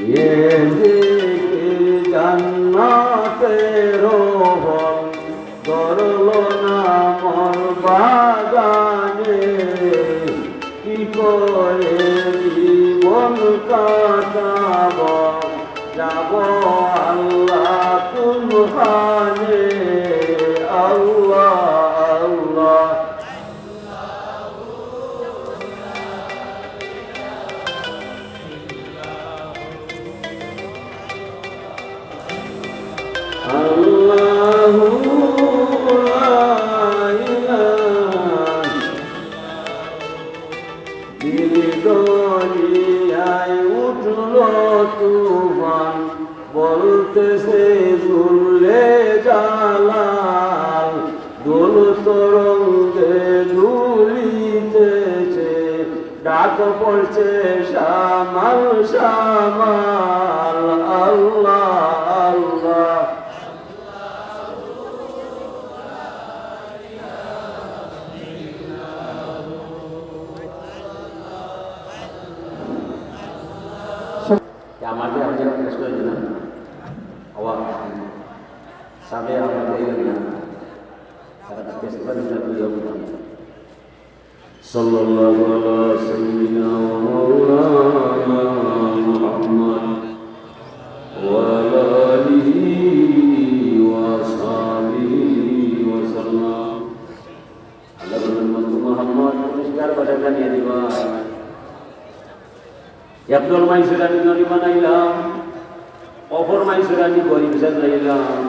এদিকে জান্নাতের ভল ধরল না মন বাগানে, কি করে জীবন কাটাব, যাব আল্লাহ তুমখানে। আল্লাহ আল্লাহ আল্লাহু লা ইলাহা দিল দরিয়ায় উঠল তুফান, বলতেছে ঝুললে জালাল, দোল তরঙ্গে দুলিতেছে, ডাক পড়ছে শামাল শামাল। আল্লাহ আল্লাহ আমাদের আমাদের পেশ করে দিলাম আওয়াজ সাবে আমাদের এলাকা সারা পেশ করে দিলাম। সাল্লাল্লাহু আলা সাইয়্যিদিনা ওয়া মাওলানা মুহাম্মদ ওয়া আলা আলিহি ওয়া সাহবিহি ওয়া সাল্লাম। আল্লাহর মুহাম্মদ পরিষ্কার করে জানিয়ে দিবা, একদল মানুষের আমি ধনী বানাইলাম, অপর মানুষের আমি গরিব সাজাইলাম,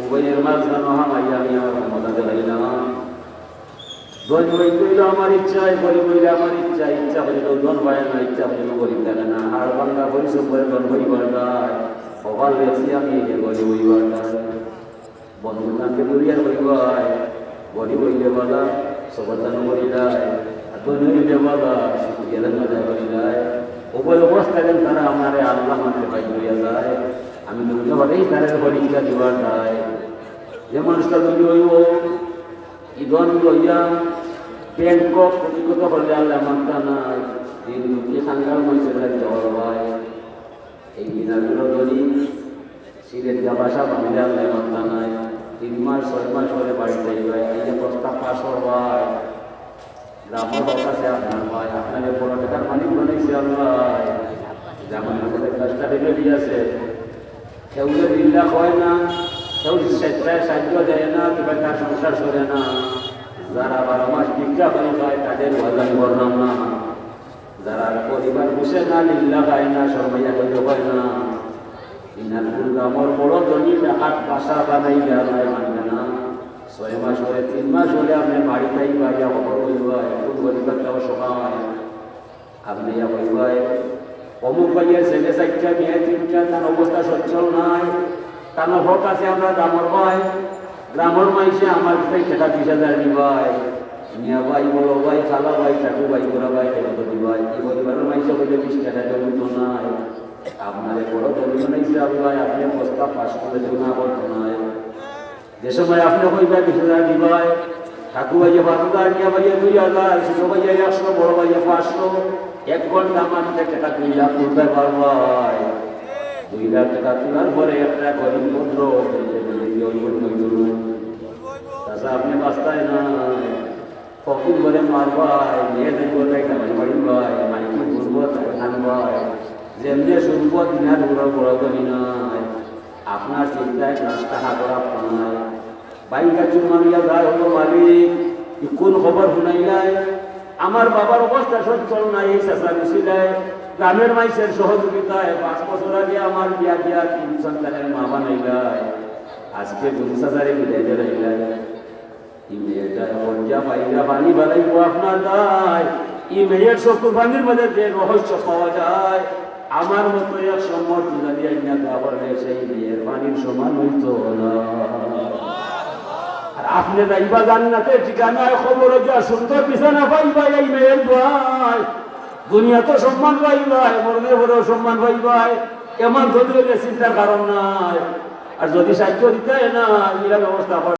উভয়ের মাঝখানে হামাইয়া আমি আমার ক্ষমতা দেখাইলাম। ধনী হইতে হইল আমার ইচ্ছায়, গরিব হইলে আমার ইচ্ছা, ইচ্ছা হইল ধন পায় না, ইচ্ছা হইল গরিব থাকে না। হার বাংলা পরিশ্রম করে ধন হইবার যায়, সকাল বেশি আমি গরিব হইবার যায়। বন্ধু কানকে দরিয়ার হইবায়, গরিব হইলে বালা সবার দান করি যায়, আর ধনী হইলে বালা গেলেন মজা করি যায়। উভয় অবস্থায় তারা আমার আল্লাহ মানতে পাই হইয়া যায়। আমি দুর্গভাবেই তাদের পরীক্ষা দিবার যায়। যে মানুষটা যদি হইব ইধন লইয়া ব্যাংক প্রতিগত করলে আল্লাহ মানতা নাই, দিন দুটি সাঙ্গাল মানুষের যাওয়ার হয়। এই দিনাগুলো ধরি সিলেট ভাষা বাংলা আল্লাহ মানতা নাই, 3 মাস 6 মাস পরে বাড়িতে যাই। এই যে প্রস্তাব পাশ হওয়ায় গ্রামের কাছে আপনার ভাই আপনাকে বড় টাকার মালিক বানাইছে আল্লাহ। গ্রামের মধ্যে কাজটা রেডি আছে, কেউ দিল্লা হয় না, কেউ স্বেচ্ছায় সাহায্য দেয় না, কিংবা তার সংসার সরে না। যারা 12 মাস ভিক্ষা করে খায় তাদের বাজার করলাম না, যারা পরিবার বসে না লিল্লা খায় না, সর্বাইয়া করতে পারে না। দিনাজপুর গ্রামের বড় ধনী টাকার বাসা বানাইলে আল্লাহ মানবে না। 6 মাস হলে 3 মাস হলে আপনি বাড়িতেই বাড়িয়া খবর হইবাই, কোন গরিবের সবাই আপনি হইবাই অমুক ভাইয়ের ছেলে 4টা মেয়ে 3টা, তার অবস্থা সচ্ছল নাই, তার ভোট আছে আমরা দামর ভাই, গ্রামের মাইসে আমার টাকা 20,000 দিবাই, মিয়া ভাই বড় ভাই খালা ভাই ঠাকুর ভাই গোড়া ভাই কত দিবাই। এই পরিবারের মাইসে বলে 20 টাকা জমিত নাই, আপনার বড় জমি বানাইছে আল্লাহ, আপনি প্রস্তাব পাশ করে জমা করতে নাই। যে সময় আপনি কইবা 20,000 দিবাই, ঠাকুর ভাইয়া 5,000, মিয়া ভাইয়া 2,000, ছোট ভাইয়া 100, বড় ভাইয়া 500, 1 ঘন্টা আমার টাকা 2 লাখ তুলতে পারবাই। 2 লাখ টাকা তোলার পরে একটা গরিব পুত্র তাছাড়া আপনি বাস্তায় না ফকির করে মারবাই, মেয়েদের করে কামাই মারিবাই, মাইকি ঘুরব আনবাই, যেমনি শুনব দিনার ঘুরো বড় করি নাই। আপনার চিন্তায় রাস্তা হাতরা নাই, বাইকা চুর মারিয়া যায় হলো মালিক, কোন খবর শুনাইলাই? আমার বাবার অবস্থা সচ্ছল নাই, এই চেষ্টা দিছিলাই গ্রামের মাইসের সহযোগিতায় 5 বছর আগে আমার বিয়া দিয়া 3 সন্তানের মা বানাইলাই। আজকে 50,000 বিদায় দিলাই। ই মেয়েটা লজ্জা পাইরা পানি বানাইব আপনার দায়। ই মেয়ের চকুর পানির মধ্যে যে রহস্য পাওয়া যায়, আমার মতো এক সম্মত জানিয়ে না দেওয়া সেই মেয়ের পানির সমান হইত না। আপনি যাইবা জান্নাতের ঠিকানায়, খবর যা সুন্দর বিছানা পাইবা এই মেয়ের দোয়াই। দুনিয়া তো সম্মান পাইবাই, মরণে বড় সম্মান পাইবাই, এমন ধরে চিন্তার কারণ নাই। আর যদি সাহায্য দিতে না, এরা ব্যবস্থা